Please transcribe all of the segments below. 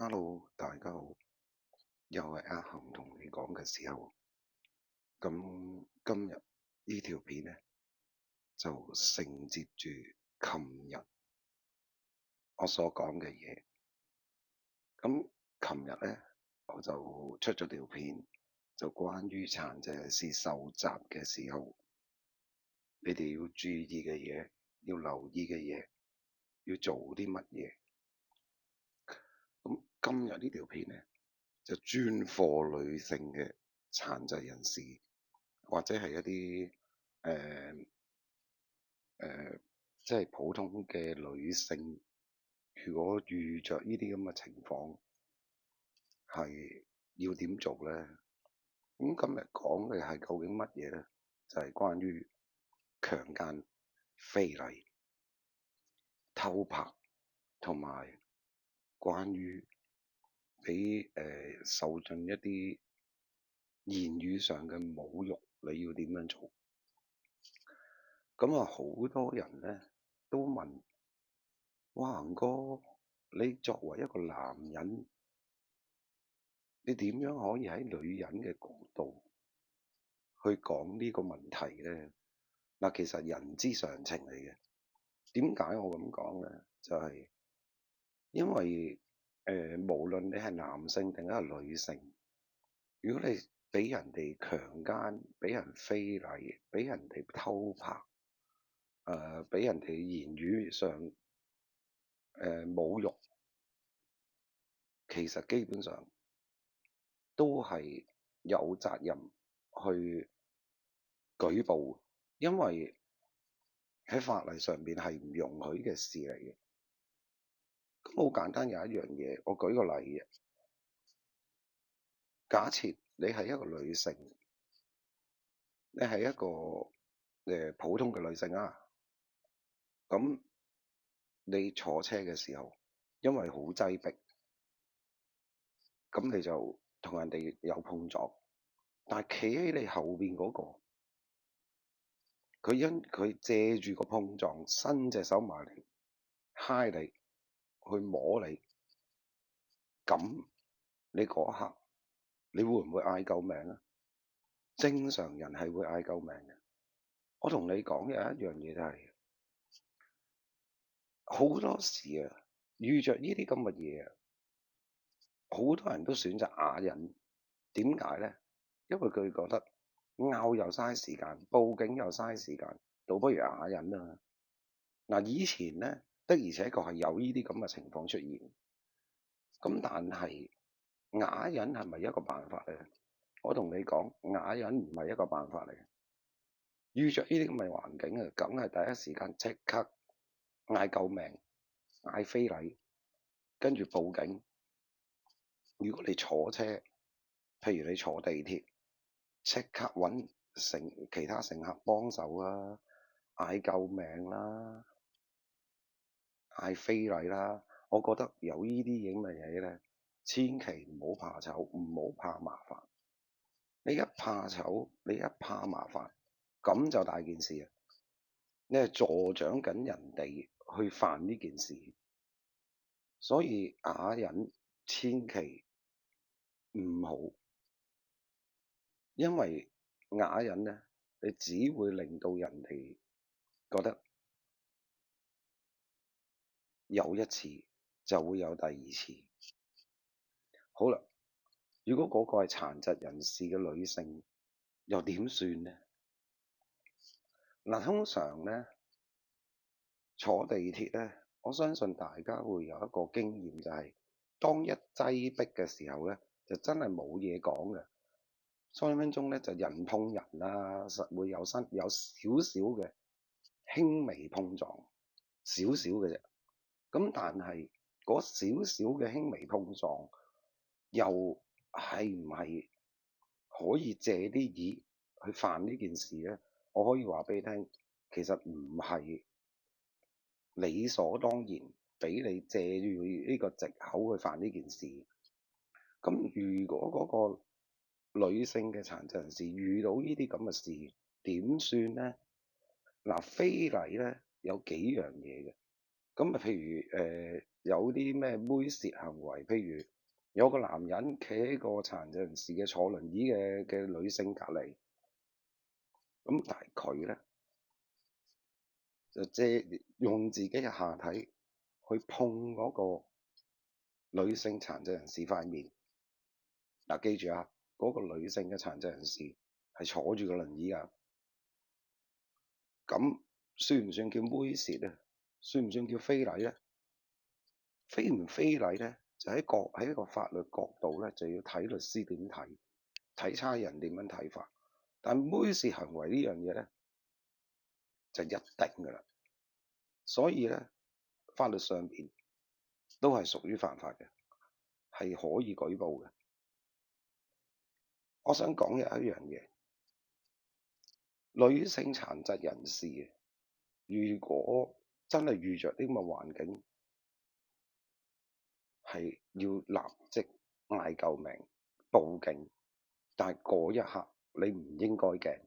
Hello，大家好，又係阿恒同你講嘅時候。咁今日呢條片呢，就承接住琴日我所講嘅嘢。咁琴日呢，我就出咗條片，就關於殘疾人士受襲嘅時候，你哋要注意嘅嘢，要留意嘅嘢，要做啲乜嘢。咁今日呢條片呢，就專課女性嘅殘疾人士，或者係一啲即係普通嘅女性，如果遇着呢啲咁嘅情況，係要點做呢？咁今日講嘅係究竟乜嘢呢？就係關於強姦、非禮、偷拍，同埋關於俾受盡一啲言語上嘅侮辱，你要點樣做？咁啊，好多人呢都問：哇，恒哥，你作為一個男人，你點樣可以喺女人嘅角度去講呢個問題呢？嗱，其實人之常情嚟嘅。點解我咁講呢？就係因為無論你係男性定係女性，如果你俾人哋強姦、俾人非禮、俾人哋偷拍、俾人哋言語上侮辱，其實基本上都係有責任去舉報，因為喺法例上邊係唔容許嘅事嚟嘅。咁好簡單，有一樣嘢，我舉個例嘅。假設你係一個女性，你係一個普通嘅女性啊，咁你坐車嘅時候，因為好擠迫，咁你就同人哋有碰撞，但係企喺你後邊嗰個，佢借住個碰撞，伸隻手埋嚟揩你，去摸你，咁你嗰刻，你會唔會嗌救命啊？正常人係會嗌救命嘅。我同你講有一樣嘢就係，好多時啊，遇着呢啲咁嘅嘢啊，好多人都選擇啞忍。點解呢？因為佢覺得拗又嘥時間，報警又嘥時間，倒不如啞忍啊。嗱，以前呢，的而且確係有呢啲咁嘅情況出現。咁但係啞忍係咪一個辦法呢？我同你講，啞忍唔係一個辦法嚟嘅。遇着呢啲咁嘅環境啊，梗係第一時間即刻嗌救命、嗌非禮，跟住報警。如果你坐車，譬如你坐地鐵，即刻揾其他乘客幫手啦，嗌救命啦，嗌非禮啦。我覺得有呢啲咁嘅嘢咧，千祈唔好怕醜，唔好怕麻煩。你一怕醜，你一怕麻煩，咁就大件事啊！你係助長緊人哋去犯呢件事，所以啞忍千祈唔好，因為啞忍咧，你只會令到人哋覺得有一次就會有第二次。好啦，如果嗰個係殘疾人士嘅女性，又點算呢？嗱，通常咧坐地鐵咧，我相信大家會有一個經驗，就係當一擠迫嘅時候咧，就真係冇嘢講嘅。分分鐘咧就人碰人啦，實會有少少嘅輕微碰撞，少少嘅啫。咁但係嗰少少嘅輕微碰撞，又係唔係可以借啲意去犯呢件事咧？我可以話俾你聽，其實唔係理所當然俾你借住呢個藉口去犯呢件事。咁如果嗰個女性嘅殘疾人士遇到呢啲咁嘅事，點算呢？嗱，非禮咧有幾樣嘢嘅。咁啊，譬如有啲咩猥褻行為，譬如有個男人企喺個殘疾人士嘅坐輪椅嘅女性隔離，咁但係佢咧就用自己嘅下體去碰嗰個女性殘疾人士塊面。嗱，記住啊，嗰個女性嘅殘疾人士係坐住個輪椅啊，咁算唔算叫猥褻咧？算唔算叫非禮咧？非唔非禮咧，就喺一個法律角度咧，就要睇律師點睇，睇差人點樣睇法。但猥褻行為呢樣嘢咧，就一定㗎啦。所以咧，法律上邊都係屬於犯法嘅，係可以舉報嘅。我想講嘅一樣嘢，女性殘疾人士如果真係遇着呢咁嘅環境，係要立即嗌救命、報警。但係嗰一刻你唔應該驚，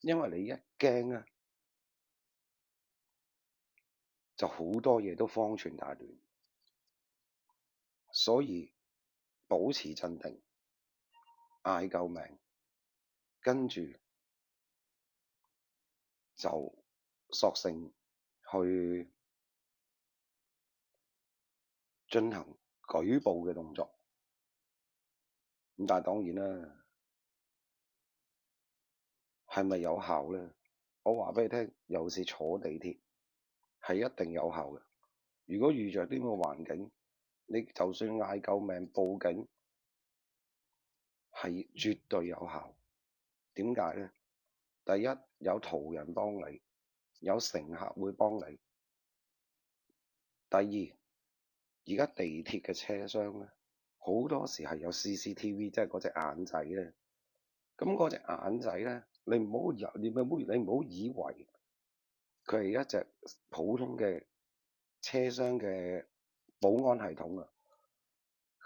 因為你一驚咧，就好多嘢都方寸大亂。所以保持鎮定，嗌救命，跟住就索性去進行舉報嘅動作。咁但係當然啦，係咪有效咧？我話俾你聽，尤其是坐地鐵係一定有效嘅。如果遇着呢個環境，你就算嗌救命、報警，係絕對有效。點解咧？第一，有途人幫你，有乘客會幫你。第二，而家地鐵嘅車廂咧，好多時係有 CCTV，即係嗰隻眼仔咧。咁嗰隻眼仔咧，你唔好以為佢係一隻普通嘅車廂嘅保安系統啊。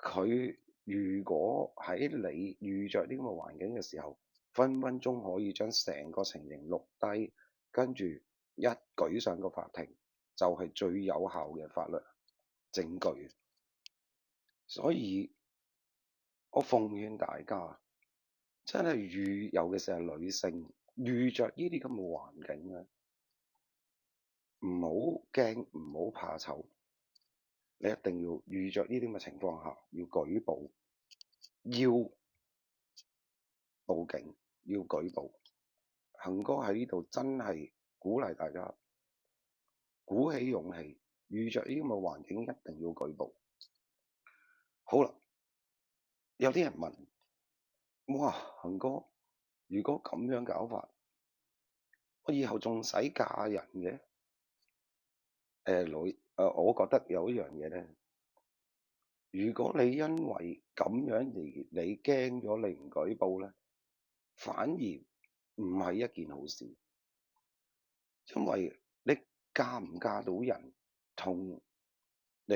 佢如果喺你遇着呢咁嘅環境嘅時候，分分鐘可以將成個情形錄低，跟住一舉上個法庭，就係最有效嘅法律證據。所以我奉勸大家，真係尤其是係女性，遇着呢啲咁嘅環境咧，唔好驚，唔好怕醜，你一定要遇着呢啲咁嘅情況下，要舉報，要報警，要舉報。恒哥喺呢度真係鼓勵大家，鼓起勇氣，遇着呢啲咁嘅環境一定要舉報。好啦，有啲人問，哇，恒哥，如果咁樣搞法，我以後仲使嫁人嘅？我覺得有一樣嘢咧，如果你因為咁樣而你驚咗，你唔舉報咧，反而唔係一件好事，因為你嫁唔嫁到人同你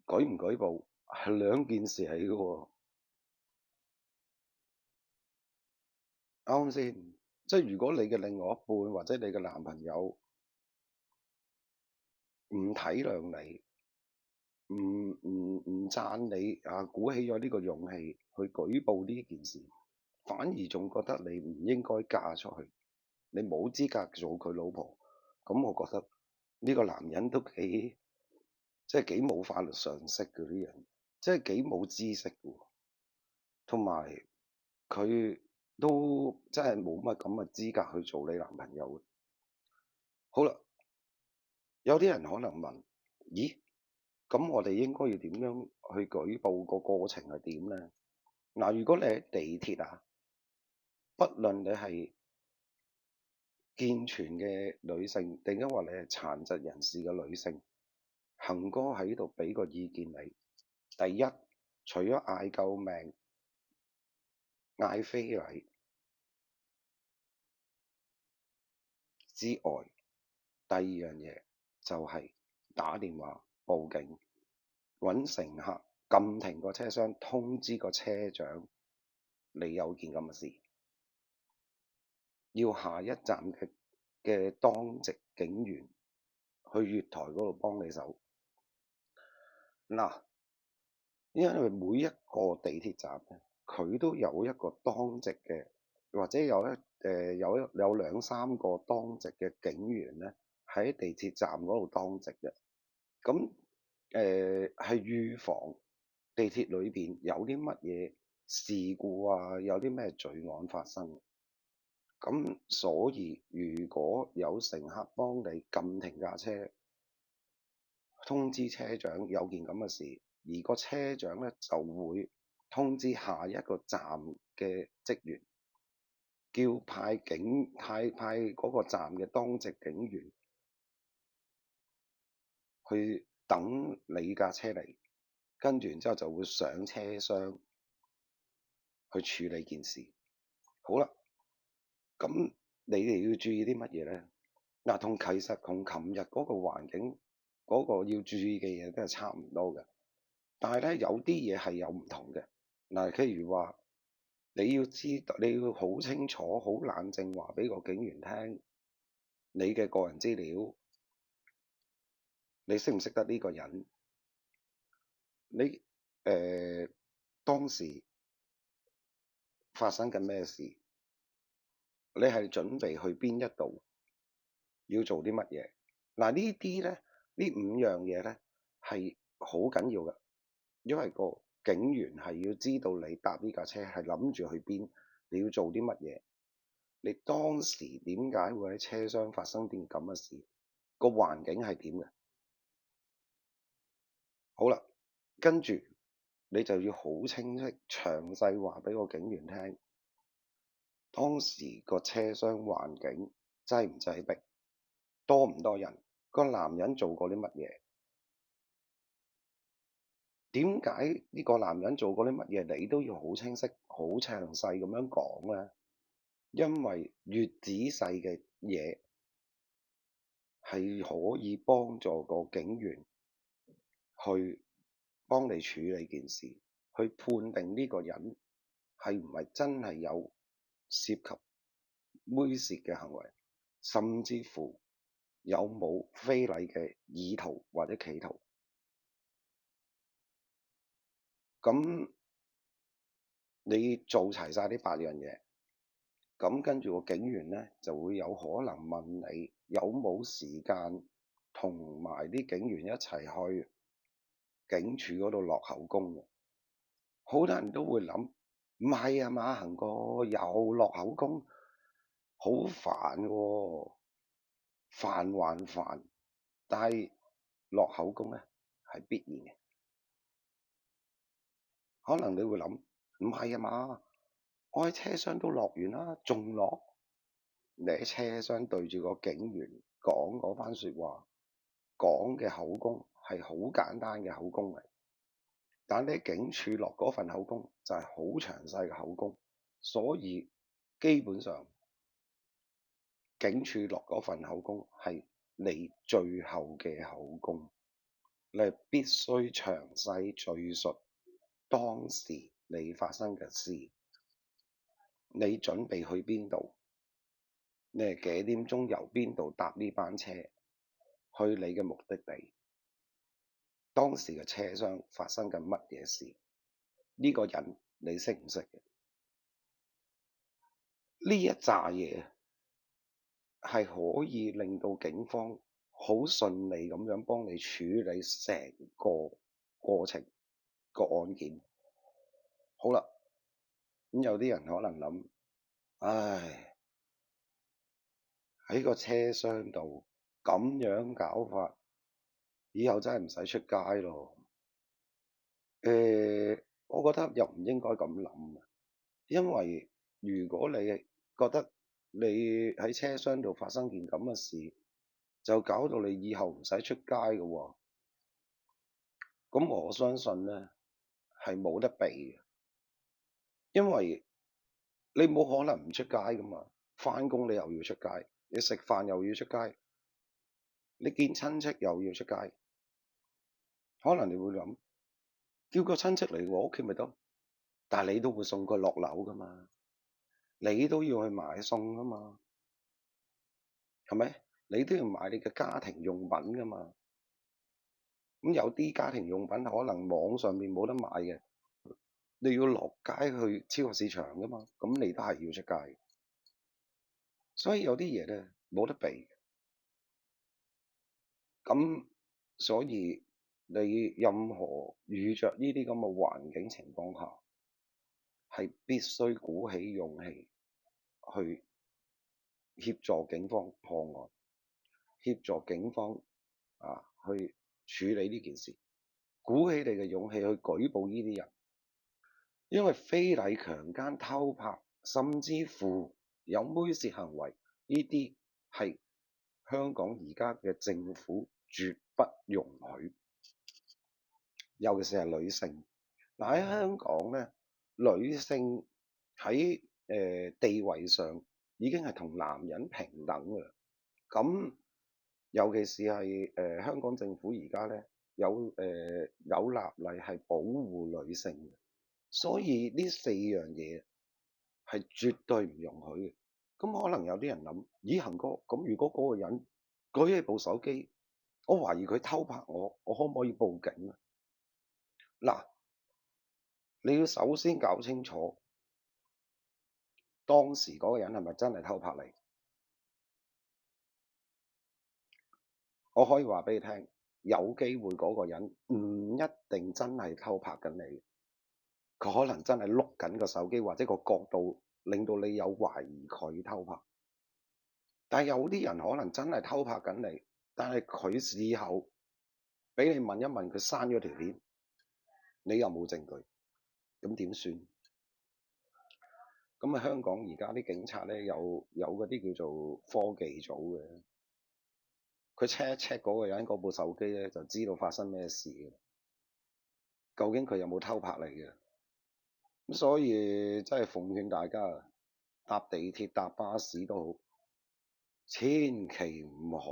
舉唔舉報係兩件事嚟嘅喎，啱唔啱先？即係如果你嘅另外一半或者你嘅男朋友唔體諒你，唔讚你啊，鼓起咗呢個勇氣去舉報呢件事，反而仲覺得你唔應該嫁出去，你冇資格做佢老婆，咁我覺得呢個男人都幾冇法律常識嘅啲人，即係幾冇知識嘅，同埋佢都真係冇乜咁嘅資格去做你男朋友嘅。好啦，有啲人可能問，咦？咁我哋應該要點樣去舉報，個過程係點咧？嗱，如果你喺地鐵啊，不論你係健全嘅女性，定因為你係殘疾人士嘅女性，恒哥喺度俾個意見你。第一，除咗嗌救命、嗌非禮之外，第二樣嘢就係打電話報警，揾乘客撳停個車廂，通知個車長你有件咁嘅事，要下一站嘅當值警員去月台嗰度幫你手。嗱，因為每一個地鐵站咧，佢都有一個當值嘅，或者有兩三個當值嘅警員咧，喺地鐵站嗰度當值嘅。咁係預防地鐵裏邊有啲乜嘢事故啊，有啲咩罪案發生。咁所以如果有乘客幫你撳停架車，通知車長有件咁嘅事，而個車長咧就會通知下一個站嘅職員，叫派嗰個站嘅當值警員去等你架車嚟，跟住然之後就會上車廂去處理件事。好啦，咁你哋要注意啲乜嘢咧？嗱，其實同琴日嗰個環境嗰個要注意嘅嘢都係差唔多嘅，但係咧有啲嘢係有唔同嘅。嗱，譬如話你要知道，你要好清楚、好冷靜話俾個警員聽，你嘅個人資料，你識唔識得呢個人？你當時發生緊咩事？你係準備去邊一度？要做啲乜嘢？嗱，呢啲咧，呢5樣嘢咧係好緊要嘅，因為個警員係要知道你搭呢架車係諗住去邊，你要做啲乜嘢，你當時點解會喺車廂發生件咁嘅事，個環境係點嘅。好啦，跟住你就要好清晰、詳細話俾個警員聽，當時個車廂環境擠唔擠迫，多唔多人，個男人做過啲乜嘢？點解呢個男人做過啲乜嘢？你都要好清晰、好詳細咁樣講咧。因為越仔細嘅嘢係可以幫助個警員去幫你處理件事，去判定呢個人係唔係真係有涉及猥褻嘅行為，甚至乎有冇非禮嘅意圖或者企圖。咁你做齊晒呢8樣嘢，咁跟住個警員咧就會有可能問你有冇時間同埋啲警員一齊去警署嗰度落口供嘅。好多人都會諗，唔係啊嘛，行過又落口供，好煩喎，煩還煩，但係落口供咧係必然嘅。可能你會諗，唔係啊嘛，我喺車廂都落完啦，仲落？你喺車廂對住個警員講嗰番説話，講嘅口供係好簡單嘅口供嚟，但你喺警署落嗰份口供就係好詳細嘅口供，所以基本上警署落嗰份口供係你最後嘅口供，你係必須詳細敘述當時你發生嘅事，你準備去邊度？你係幾點鐘由邊度搭呢班車去你嘅目的地？當時嘅車廂發生緊乜嘢事？呢個人你識唔識嘅？呢一紮嘢係可以令到警方好順利咁樣幫你處理成個過程個案件。好啦，咁有啲人可能諗，唉，喺個車廂度咁樣搞法，以後真係唔使出街咯。我覺得又唔應該咁諗，因為如果你覺得你喺車廂度發生件咁嘅事，就搞到你以後唔使出街嘅喎，咁我相信咧係冇得避嘅，因為你冇可能唔出街噶嘛，返工你又要出街，你食飯又要出街，你見親戚又要出街，可能你會諗，叫個親戚嚟我屋企咪得，但係你都會送佢落樓噶嘛，你都要去買餸噶嘛，係咪？你都要買你嘅家庭用品噶嘛。咁有啲家庭用品可能網上面冇得買嘅，你要落街去超級市場噶嘛，咁你都係要出街。所以有啲嘢咧冇得避。咁所以你任何遇着呢啲咁嘅環境情況下，係必須鼓起勇氣去協助警方破案，協助警方去處理呢件事，鼓起你嘅勇氣去舉報呢啲人，因為非禮、強姦、偷拍，甚至乎有猥褻行為，呢啲係香港而家嘅政府絕不容許，尤其是係女性。嗱，喺香港咧，女性喺地位上已經係同男人平等㗎啦。咁尤其是係香港政府而家咧有立例係保護女性嘅，所以呢四樣嘢係絕對唔容許嘅。咁可能有啲人諗，咦，恒哥，咁如果嗰個人舉起部手機，我懷疑佢偷拍我，我可唔可以報警啊？嗱，你要首先搞清楚當時嗰個人係咪真係偷拍你？我可以話俾你聽，有機會嗰個人唔一定真係偷拍緊你，佢可能真係碌緊個手機，或者個角度令到你有懷疑佢偷拍。但係有啲人可能真係偷拍緊你，但係佢事後俾你問一問，佢刪咗條片，你又冇證據，咁點算？咁啊，香港而家啲警察咧有嗰啲叫做科技組嘅，佢 check 一 check 嗰個人嗰部手機咧，就知道發生咩事嘅，究竟佢有冇偷拍你嘅？咁所以真係奉勸大家，搭地鐵搭巴士都好，千祈唔好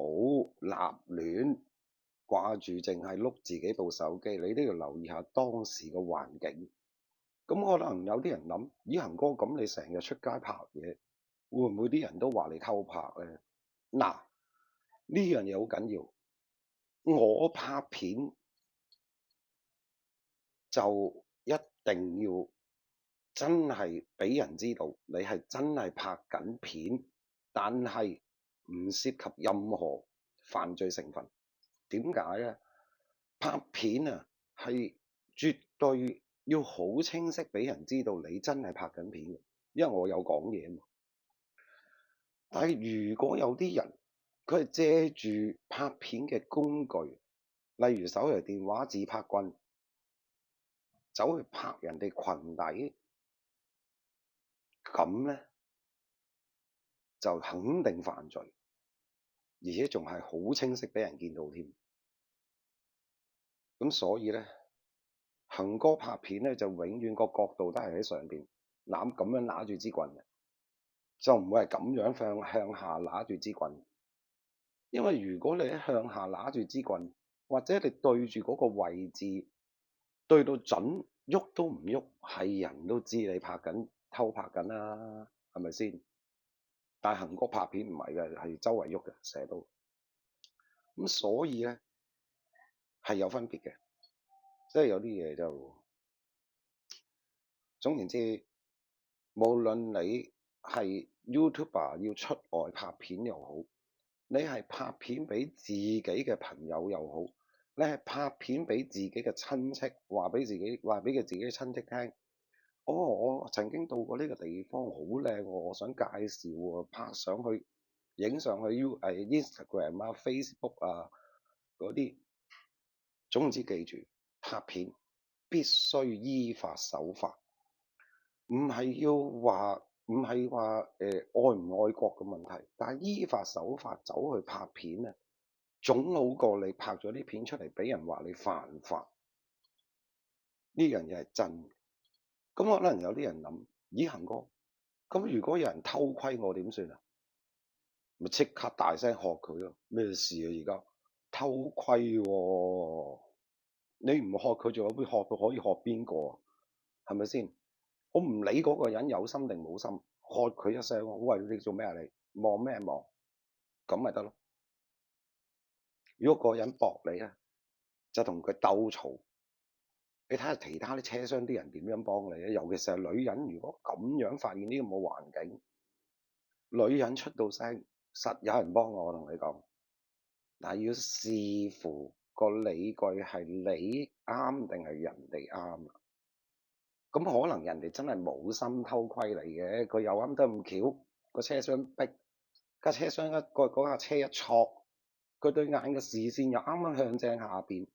立亂掛住淨係碌自己部手機，你都要留意下當時嘅環境。咁可能有啲人諗，咦，恒哥，咁你成日出街拍嘢，會唔會啲人都話你偷拍咧？嗱，呢樣嘢好緊要，我拍片就一定要真係俾人知道你係真係拍緊片，但係唔涉及任何犯罪成分。點解咧？拍片啊，係絕對要好清晰俾人知道你真係拍緊片嘅，因為我有講嘢嘛。但係如果有啲人佢係借住拍片嘅工具，例如手提電話、自拍棍，走去拍人哋裙底，咁咧就肯定犯罪，而且仲係好清晰俾人見到添。咁所以咧，恒哥拍片咧就永遠個角度都係喺上邊攬咁樣拿住支棍嘅，就唔會係咁樣向下拿住支棍。因為如果你喺向下拿住支棍，或者你對住嗰個位置對到準，喐都唔喐，係人都知你拍緊偷拍緊啦，係咪先？但係恒哥拍片唔係嘅，係周圍喐嘅，成日都咁，所以咧係有分別嘅，即係有啲嘢就總言之，無論你係 YouTuber 要出外拍片又好，你係拍片俾自己嘅朋友又好，你係拍片俾自己嘅親戚，話俾佢自己嘅親戚聽。哦，我曾經到過呢個地方，好靚喎，我想介紹喎，拍上去，影上去 Instagram 啊、Facebook 啊嗰啲。總之記住，拍片必須依法守法，唔係話愛唔愛國嘅問題，但係依法守法走去拍片啊，總好過你拍咗啲片出嚟俾人話你犯法。呢樣嘢係真。咁可能有啲人諗，咦，恒哥，咁如果有人偷窺我點算啊？咪即刻大聲喝佢咯！咩事啊？而家偷窺喎，你唔喝佢，仲有邊喝？佢可以喝邊個啊？係咪先？我唔理嗰個人有心定冇心，喝佢一聲，喂，你做咩啊？你望咩望？咁咪得咯。如果個人駁你咧，就同佢鬥嘈。你睇下其他啲車廂啲人點樣幫你咧？尤其是係女人，如果咁樣發現呢個冇環境，女人出到聲，實有人幫我同你講。但係要視乎個理據係你啱定係人哋啱。咁可能人哋真係冇心偷窺你嘅，佢又啱得咁巧，個車廂逼架車廂嗰架車一錯，佢對眼嘅視線又啱啱向正下邊，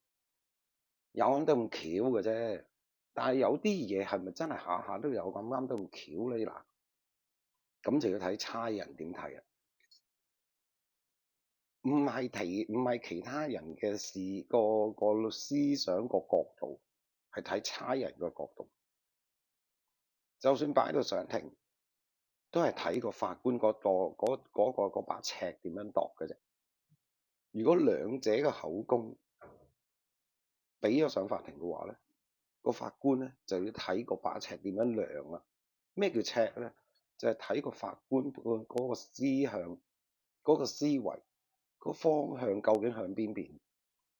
有啱得咁巧嘅啫。但係有啲嘢係咪真係下下都有咁啱得咁巧咧？嗱，咁就要睇差人點睇啊。唔係其他人嘅事，個思想個角度，係睇差人個角度。就算擺到上庭，都係睇個法官嗰把尺點樣度嘅啫。如果兩者嘅口供俾咗上法庭嘅話咧，個法官咧就要睇個把尺點樣量啦。咩叫尺咧？就係睇個法官嗰個思向、嗰個思維、個方向究竟向邊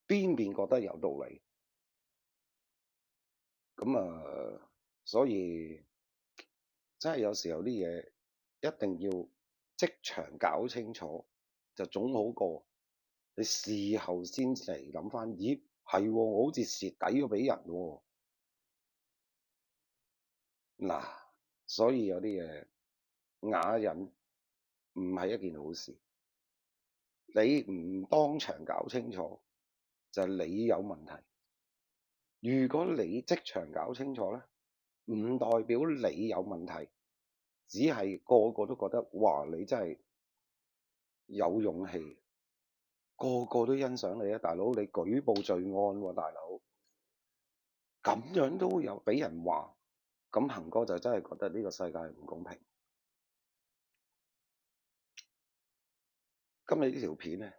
邊覺得有道理。咁所以真係有時候啲嘢一定要即場搞清楚，就總好過你事後先嚟諗翻，咦係喎，我好似蝕底咗俾人喎。嗱，所以有啲嘢啞忍唔係一件好事。你唔當場搞清楚，就係你有問題。如果你即場搞清楚咧，唔代表你有問題，只係個個都覺得哇，你真係有勇氣，個個都欣賞你啊，大佬，你舉報罪案喎，大佬，咁樣都有俾人話，咁恒哥就真係覺得呢個世界唔公平。今日呢條片咧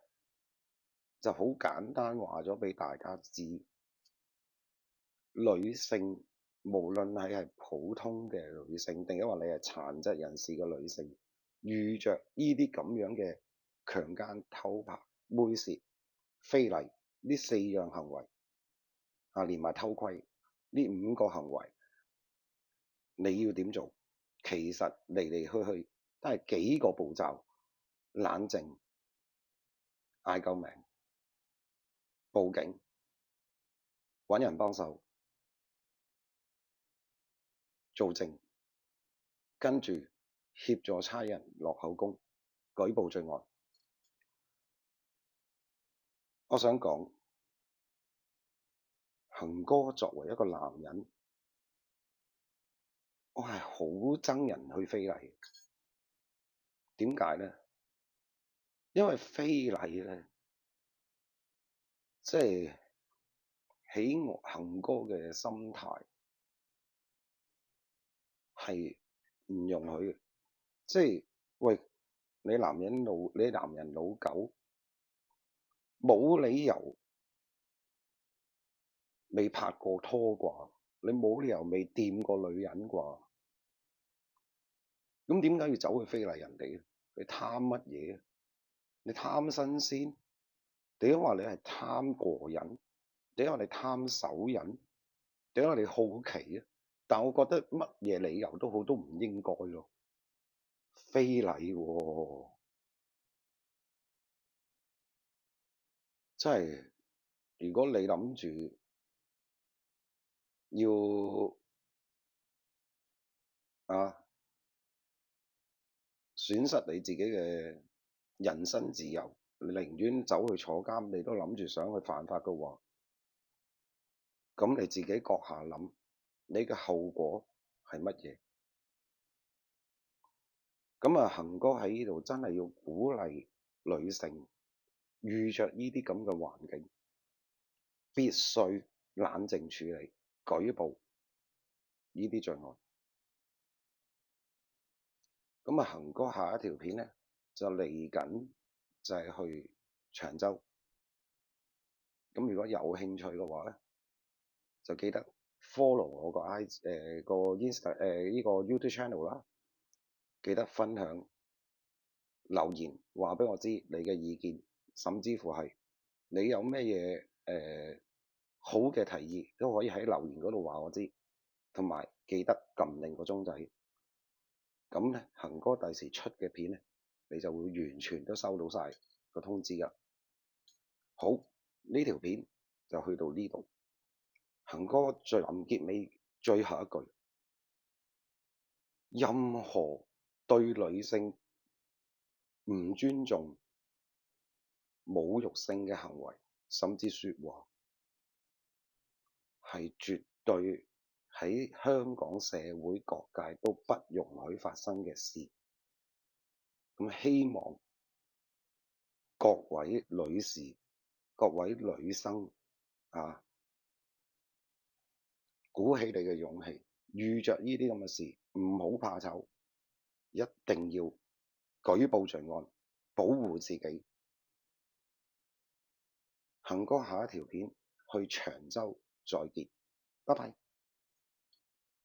就好簡單話咗俾大家知，女性無論係普通嘅女性，定係話你係殘疾人士嘅女性，遇着呢啲咁樣嘅強姦、偷拍、猥褻、非禮呢4樣行為啊，連埋偷窺呢5個行為，你要點做？其實嚟嚟去去都係幾個步驟：冷靜、嗌救命、報警、揾人幫手、做證，跟住協助差人落口供、舉報罪案。我想講，恒哥作為一個男人，我係好憎人去非禮。點解咧？因為非禮咧，即係喺我恒哥嘅心態係唔容許嘅。即係喂，你男人老狗，冇理由未拍過拖啩？你冇理由未掂過女人啩？咁點解要走去非禮人哋？你貪乜嘢？你貪新鮮？點解話你係貪過癮？點解話你貪手癮？點解你好奇啊？但我覺得乜嘢理由都好，都唔應該咯。非禮喎，真係，如果你諗住要損失你自己嘅人身自由，你寧願走去坐監，你都諗住想去犯法嘅話，咁你自己閣下諗，你嘅後果係乜嘢？咁恒哥喺呢度真係要鼓勵女性，遇着呢啲咁嘅環境，必須冷靜處理，舉報呢啲罪案。咁恒哥下一條片咧就嚟緊，就係去長洲。咁如果有興趣嘅話咧，就記得 follow 我個 Insta 呢個 YouTube channel 啦，記得分享留言話俾我知你嘅意見，甚至乎係你有咩嘢好嘅提議都可以喺留言嗰度話我知，同埋記得撳定個鐘仔。咁咧，恒哥第時出嘅片咧，你就會完全都收到晒個通知㗎。好，呢條片就去到呢度。恒哥臨結尾最後一句，任何對女性唔尊重、侮辱性嘅行為，甚至說話，係絕對喺香港社會各界都不容許發生嘅事。咁希望各位女士、各位女生啊，鼓起你嘅勇氣，遇着呢啲咁嘅事，唔好怕醜，一定要舉報罪案，保護自己。恒哥下一條片去長洲再見，拜拜。